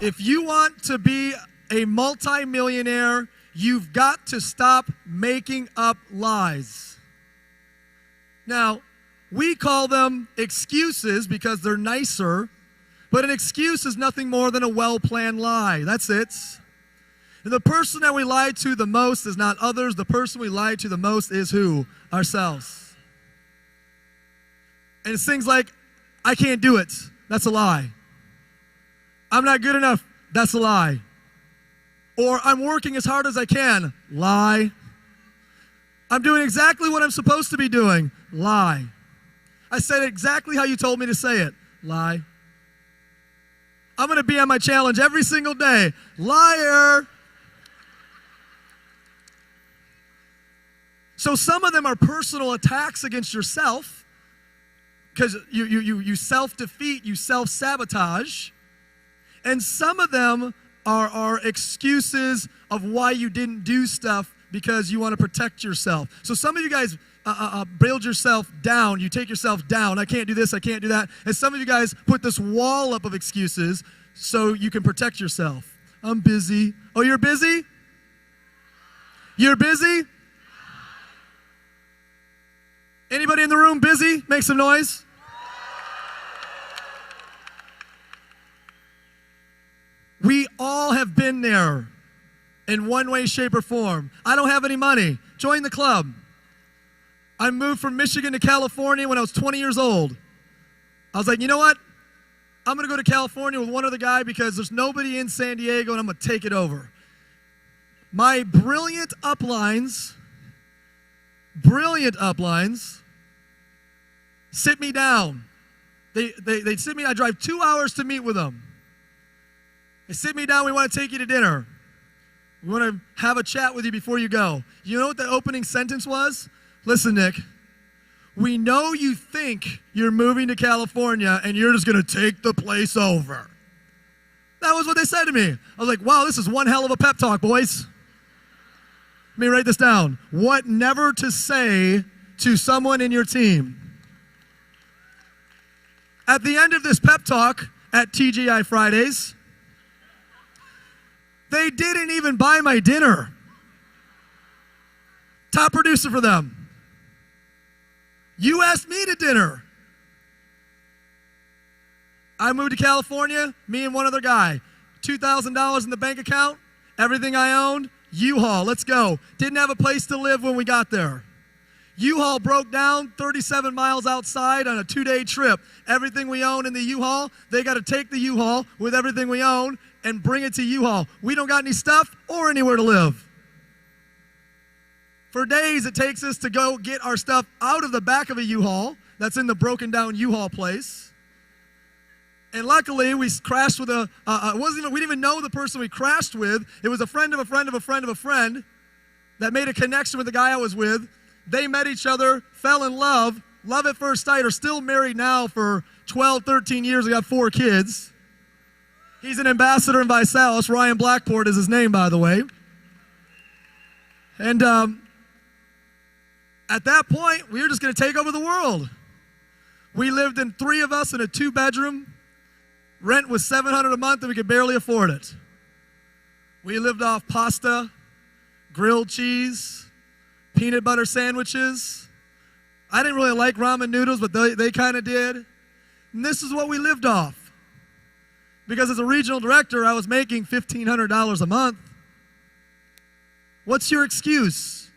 If you want to be a multimillionaire, you've got to stop making up lies. Now, we call them excuses because they're nicer, but an excuse is nothing more than a well-planned lie. That's it. And the person that we lie to the most is not others. The person we lie to the most is who? Ourselves. And it's things like, I can't do it. That's a lie. I'm not good enough. That's a lie. Or I'm working as hard as I can. Lie. I'm doing exactly what I'm supposed to be doing. Lie. I said exactly how you told me to say it. Lie. I'm going to be on my challenge every single day. Liar. So some of them are personal attacks against yourself because you self-defeat, you self-sabotage. And some of them are excuses of why you didn't do stuff because you want to protect yourself. So some of you guys build yourself down. You take yourself down. I can't do this. I can't do that. And some of you guys put this wall up of excuses so you can protect yourself. I'm busy. Oh, you're busy? You're busy? Anybody in the room busy? Make some noise. We all have been there in one way, shape, or form. I don't have any money. Join the club. I moved from Michigan to California when I was 20 years old. I was like, you know what? I'm going to go to California with one other guy because there's nobody in San Diego and I'm going to take it over. My brilliant uplines sit me down. They sit me, I drive 2 hours to meet with them. They sit me down, we want to take you to dinner. We want to have a chat with you before you go. You know what the opening sentence was? Listen, Nick, we know you think you're moving to California and you're just going to take the place over. That was what they said to me. I was like, wow, this is one hell of a pep talk, boys. Let me write this down. What never to say to someone in your team. At the end of this pep talk at TGI Fridays, they didn't even buy my dinner. Top producer for them. You asked me to dinner. I moved to California, me and one other guy. $2,000 in the bank account, everything I owned, U-Haul, let's go. Didn't have a place to live when we got there. U-Haul broke down 37 miles outside on a 2-day trip. Everything we own in the U-Haul, they got to take the U-Haul with everything we own and bring it to U-Haul. We don't got any stuff or anywhere to live. For days, it takes us to go get our stuff out of the back of a U-Haul that's in the broken down U-Haul place. And luckily, we crashed with we didn't even know the person we crashed with. It was a friend of a friend of a friend of a friend that made a connection with the guy I was with. They met each other, fell in love at first sight, are still married now for 12, 13 years. We got 4 kids. He's an ambassador in Visalis. Ryan Blackport is his name, by the way. And at that point, we were just going to take over the world. We lived in 3 of us in a 2-bedroom. Rent was $700 a month, and we could barely afford it. We lived off pasta, grilled cheese, peanut butter sandwiches. I didn't really like ramen noodles, but they kind of did. And this is what we lived off. Because as a regional director, I was making $1,500 a month. What's your excuse?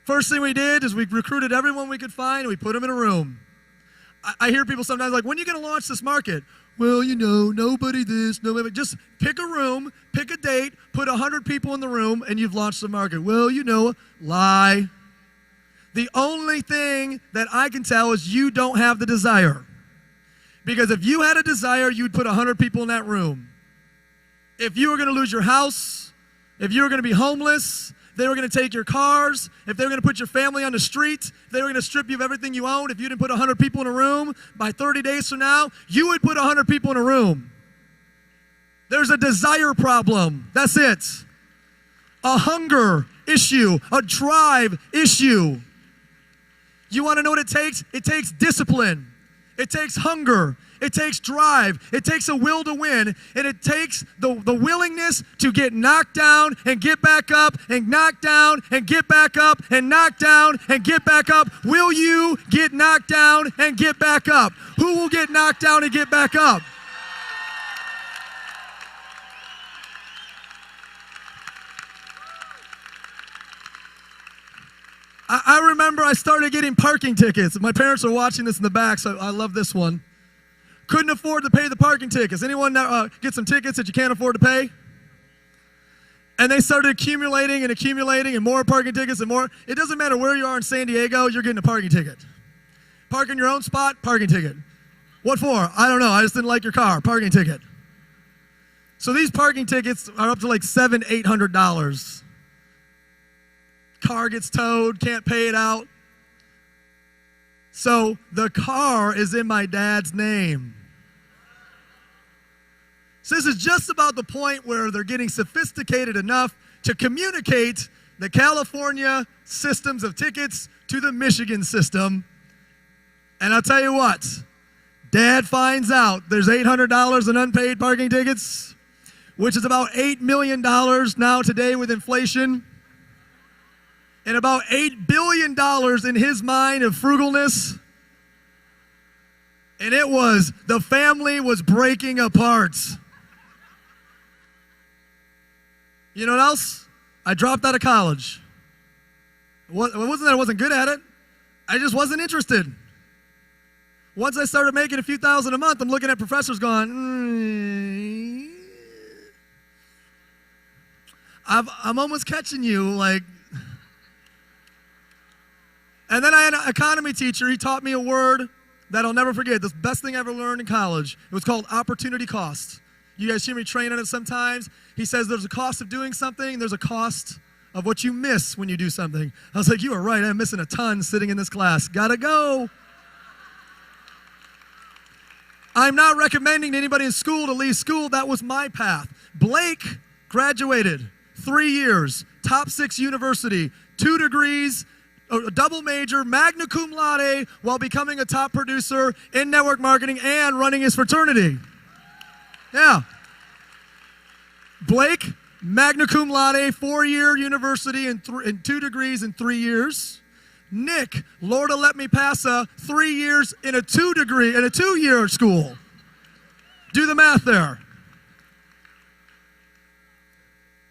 First thing we did is we recruited everyone we could find, and we put them in a room. I hear people sometimes like, when are you going to launch this market? Well, you know, nobody this, nobody. Just pick a room, pick a date, put 100 people in the room, and you've launched the market. Well, you know, lie. The only thing that I can tell is you don't have the desire. Because if you had a desire, you'd put 100 people in that room. If you were going to lose your house, if you were going to be homeless, they were going to take your cars, if they were going to put your family on the street, if they were going to strip you of everything you owned, if you didn't put 100 people in a room, by 30 days from now, you would put 100 people in a room. There's a desire problem. That's it. A hunger issue, a drive issue. You want to know what it takes? It takes discipline. It takes hunger. It takes drive. It takes a will to win. And it takes the willingness to get knocked down and get back up and knocked down and get back up and knocked down and get back up. Will you get knocked down and get back up? Who will get knocked down and get back up? I remember I started getting parking tickets. My parents are watching this in the back, so I love this one. Couldn't afford to pay the parking tickets. Anyone get some tickets that you can't afford to pay? And they started accumulating and more parking tickets and more. It doesn't matter where you are in San Diego, you're getting a parking ticket. Park in your own spot, parking ticket. What for? I don't know. I just didn't like your car. Parking ticket. So these parking tickets are up to like $700, $800. Car gets towed, can't pay it out. So the car is in my dad's name. So this is just about the point where they're getting sophisticated enough to communicate the California systems of tickets to the Michigan system. And I'll tell you what, Dad finds out there's $800 in unpaid parking tickets, which is about $8 million now today with inflation. And about $8 billion in his mind of frugalness. And the family was breaking apart. You know what else? I dropped out of college. It wasn't that I wasn't good at it. I just wasn't interested. Once I started making a few thousand a month, I'm looking at professors going, I'm almost catching you, like. And then I had an economy teacher. He taught me a word that I'll never forget. The best thing I ever learned in college. It was called opportunity cost. You guys hear me train on it sometimes. He says there's a cost of doing something. There's a cost of what you miss when you do something. I was like, you are right. I'm missing a ton sitting in this class. Gotta go. I'm not recommending to anybody in school to leave school. That was my path. Blake graduated 3 years, top 6 university, 2 degrees, a double major, magna cum laude, while becoming a top producer in network marketing and running his fraternity. Yeah. Blake, magna cum laude, 4-year university and 2 degrees in 3 years. Nick, Lorda let me pass 3 years in a 2-year school. Do the math there.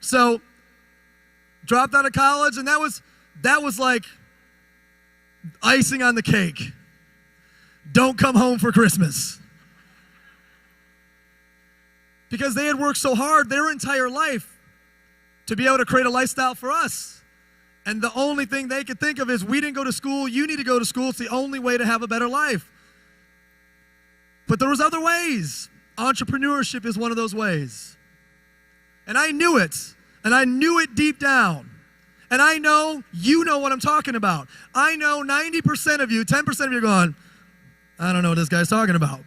So, dropped out of college, and that was like icing on the cake. Don't come home for Christmas. Because they had worked so hard their entire life to be able to create a lifestyle for us. And the only thing they could think of is, we didn't go to school, you need to go to school. It's the only way to have a better life. But there was other ways. Entrepreneurship is one of those ways. And I knew it. And I knew it deep down. And I know you know what I'm talking about. I know 90% of you, 10% of you are going, I don't know what this guy's talking about.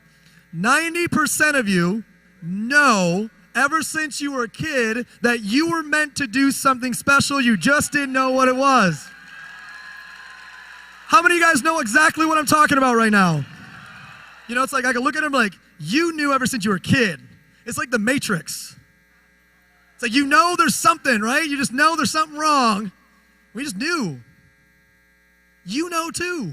90% of you know ever since you were a kid that you were meant to do something special. You just didn't know what it was. How many of you guys know exactly what I'm talking about right now? You know, it's like I can look at them like, you knew ever since you were a kid. It's like the Matrix. It's like, you know there's something, right? You just know there's something wrong. We just knew. You know too.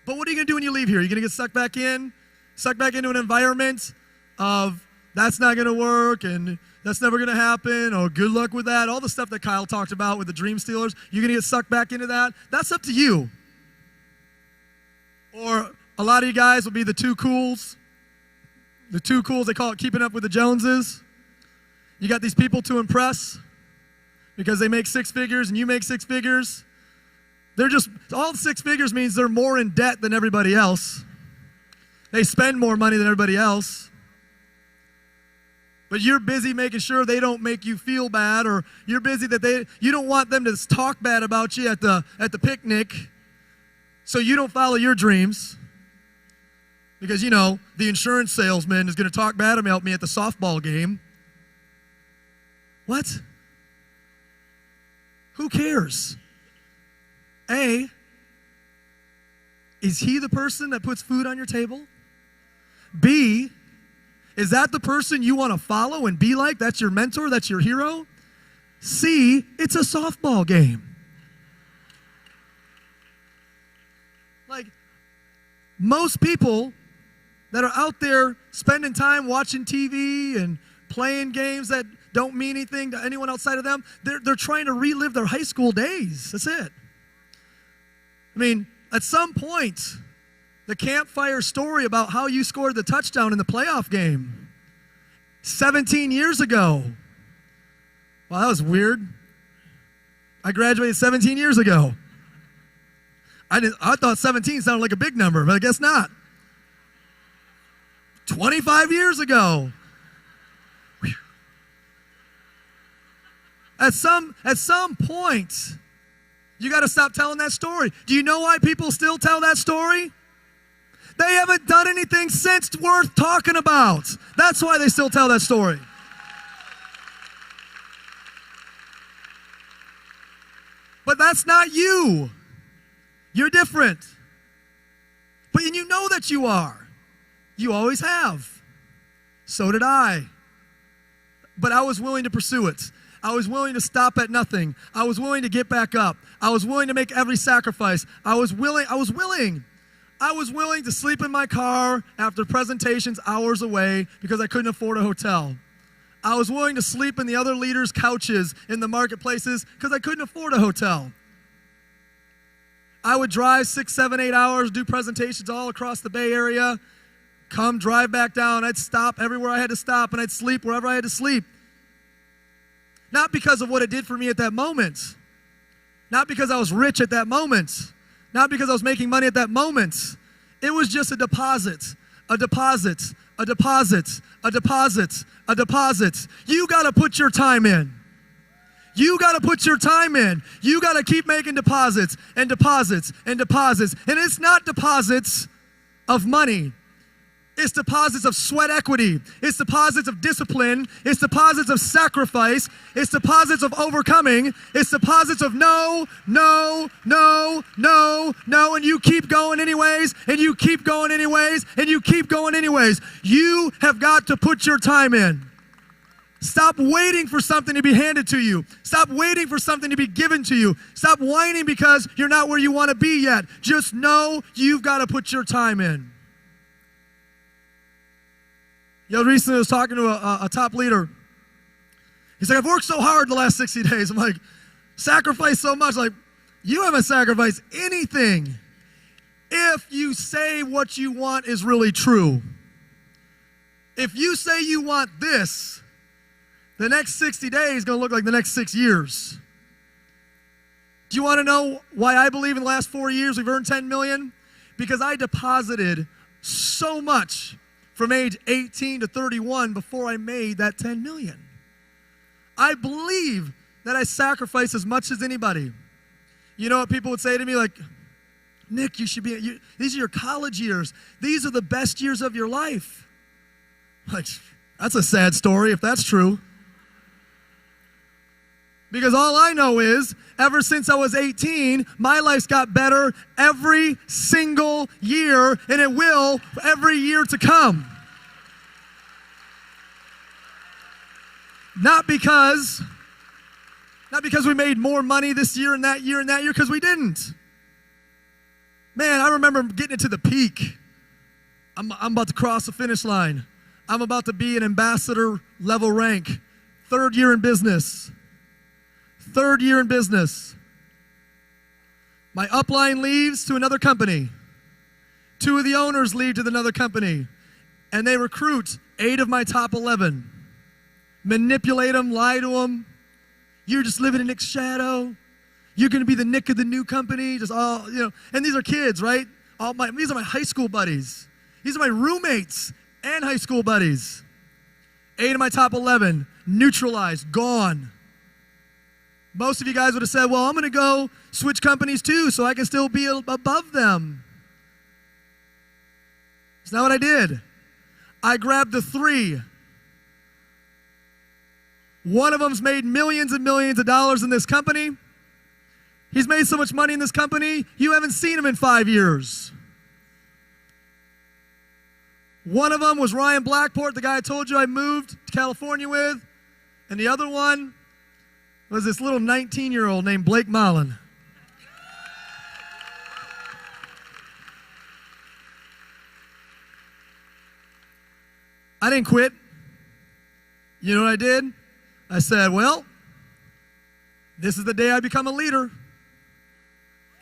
But what are you going to do when you leave here? You're going to get sucked back into an environment of that's not going to work and that's never going to happen, or good luck with that. All the stuff that Kyle talked about with the Dream Stealers, you're going to get sucked back into that. That's up to you. Or a lot of you guys will be the two cools. The two cools, they call it keeping up with the Joneses. You got these people to impress because they make 6 figures and you make 6 figures. They're just, all 6 figures means they're more in debt than everybody else. They spend more money than everybody else. But you're busy making sure they don't make you feel bad, or you're busy that you don't want them to talk bad about you at the picnic, so you don't follow your dreams. Because, you know, the insurance salesman is going to talk bad about me at the softball game. What? Who cares? A, is he the person that puts food on your table? B, is that the person you want to follow and be like? That's your mentor, that's your hero? C, it's a softball game. Like, most people that are out there spending time watching TV and playing games that don't mean anything to anyone outside of them, they're trying to relive their high school days. That's it. I mean, at some point, the campfire story about how you scored the touchdown in the playoff game 17 years ago. Wow, that was weird. I graduated 17 years ago. I thought 17 sounded like a big number, but I guess not. 25 years ago. Whew. At some point, you got to stop telling that story. Do you know why people still tell that story? They haven't done anything since worth talking about. That's why they still tell that story. But that's not you. You're different. But you know that you are. You always have. So did I. But I was willing to pursue it. I was willing to stop at nothing. I was willing to get back up. I was willing to make every sacrifice. I was willing to sleep in my car after presentations hours away because I couldn't afford a hotel. I was willing to sleep in the other leaders' couches in the marketplaces because I couldn't afford a hotel. I would drive 6, 7, 8 hours, do presentations all across the Bay Area, come drive back down. I'd stop everywhere I had to stop, and I'd sleep wherever I had to sleep. Not because of what it did for me at that moment. Not because I was rich at that moment. Not because I was making money at that moment. It was just a deposit, a deposit, a deposit, a deposit, a deposit. You got to put your time in. You got to put your time in. You got to keep making deposits and deposits and deposits. And it's not deposits of money. It's deposits of sweat equity. It's deposits of discipline. It's deposits of sacrifice. It's deposits of overcoming. It's deposits of no, no, no, no, no. And you keep going anyways, and you keep going anyways, and you keep going anyways. You have got to put your time in. Stop waiting for something to be handed to you. Stop waiting for something to be given to you. Stop whining because you're not where you want to be yet. Just know you've got to put your time in. Recently I was talking to a top leader. He's like, I've worked so hard the last 60 days. I'm like, sacrificed so much. Like, you haven't sacrificed anything if you say what you want is really true. If you say you want this, the next 60 days is going to look like the next 6 years. Do you want to know why I believe in the last 4 years we've earned $10 million? Because I deposited so much from age 18 to 31 before I made that $10 million. I believe that I sacrificed as much as anybody. You know what people would say to me? Like, Nick, these are your college years. These are the best years of your life. Like, that's a sad story if that's true. Because all I know is, ever since I was 18, my life's got better every single year, and it will every year to come. Not because we made more money this year and that year and that year, because we didn't. Man, I remember getting it to the peak. I'm about to cross the finish line. I'm about to be an ambassador level rank. 3rd year in business. 3rd year in business. My upline leaves to another company. 2 of the owners leave to another company. And they recruit 8 of my top 11. Manipulate them, lie to them. You're just living in Nick's shadow. You're going to be the Nick of the new company. Just all, and these are kids, right? These are my high school buddies. These are my roommates and high school buddies. 8 of my top 11, neutralized, gone. Most of you guys would have said, well, I'm going to go switch companies too so I can still be above them. It's not what I did. I grabbed the 3. One of them's made millions and millions of dollars in this company. He's made so much money in this company, you haven't seen him in 5 years. One of them was Ryan Blackport, the guy I told you I moved to California with. And the other one was this little 19-year-old named Blake Mullen. I didn't quit. You know what I did? I said, well, this is the day I become a leader.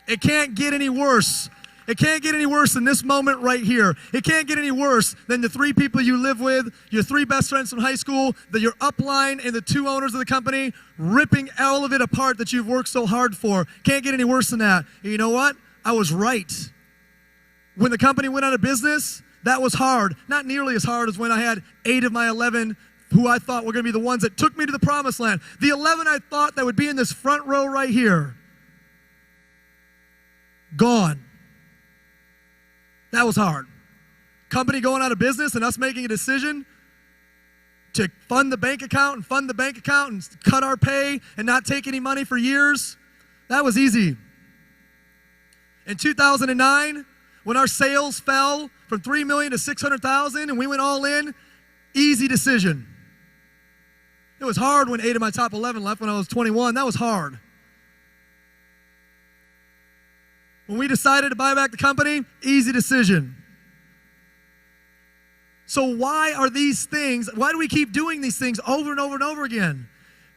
It can't get any worse. It can't get any worse than this moment right here. It can't get any worse than the 3 people you live with, your 3 best friends from high school, your upline and the 2 owners of the company, ripping all of it apart that you've worked so hard for. Can't get any worse than that. And you know what? I was right. When the company went out of business, that was hard. Not nearly as hard as when I had 8 of my 11 who I thought were going to be the ones that took me to the promised land. The 11 I thought that would be in this front row right here. Gone. That was hard. Company going out of business and us making a decision to fund the bank account and cut our pay and not take any money for years. That was easy. In 2009, when our sales fell from $3 million to $600,000 and we went all in, easy decision. It was hard when 8 of my top 11 left when I was 21. That was hard. When we decided to buy back the company, easy decision. So why are these things, why do we keep doing these things over and over and over again?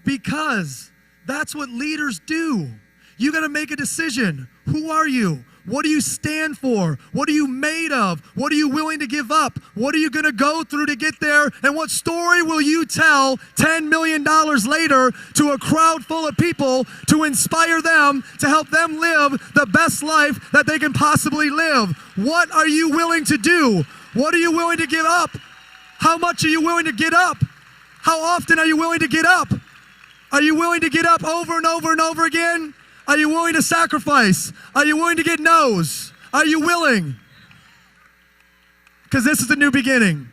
Because that's what leaders do. You got to make a decision. Who are you? What do you stand for? What are you made of? What are you willing to give up? What are you going to go through to get there? And what story will you tell $10 million later to a crowd full of people to inspire them, to help them live the best life that they can possibly live? What are you willing to do? What are you willing to give up? How much are you willing to get up? How often are you willing to get up? Are you willing to get up over and over and over again? Are you willing to sacrifice? Are you willing to get no's? Are you willing? Because this is a new beginning.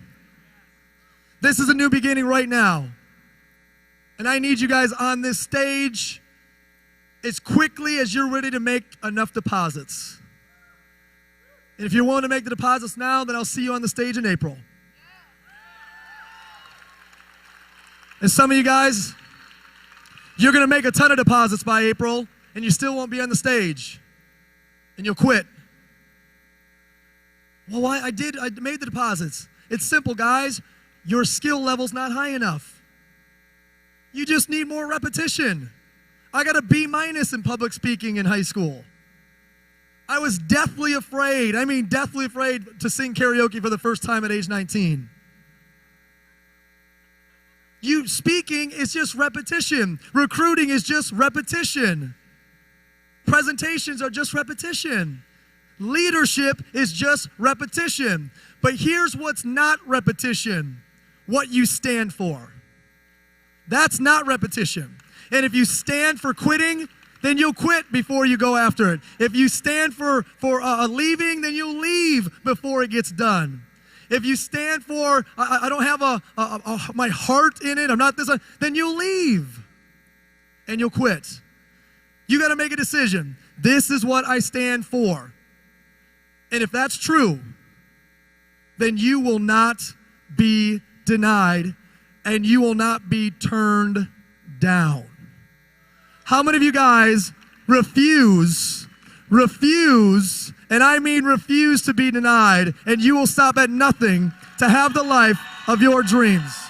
This is a new beginning right now. And I need you guys on this stage as quickly as you're ready to make enough deposits. And if you're willing to make the deposits now, then I'll see you on the stage in April. And some of you guys, you're going to make a ton of deposits by April, and you still won't be on the stage, and you'll quit. Well, why? I made the deposits. It's simple, guys. Your skill level's not high enough. You just need more repetition. I got a B- in public speaking in high school. I was deathly afraid to sing karaoke for the first time at age 19. Speaking is just repetition. Recruiting is just repetition. Presentations are just repetition. Leadership is just repetition. But here's what's not repetition: what you stand for. That's not repetition. And if you stand for quitting, then you'll quit before you go after it. If you stand for leaving, then you'll leave before it gets done. If you stand for, I don't have my heart in it, I'm not this, then you'll leave and you'll quit. You got to make a decision. This is what I stand for. And if that's true, then you will not be denied and you will not be turned down. How many of you guys refuse, and I mean refuse to be denied, and you will stop at nothing to have the life of your dreams?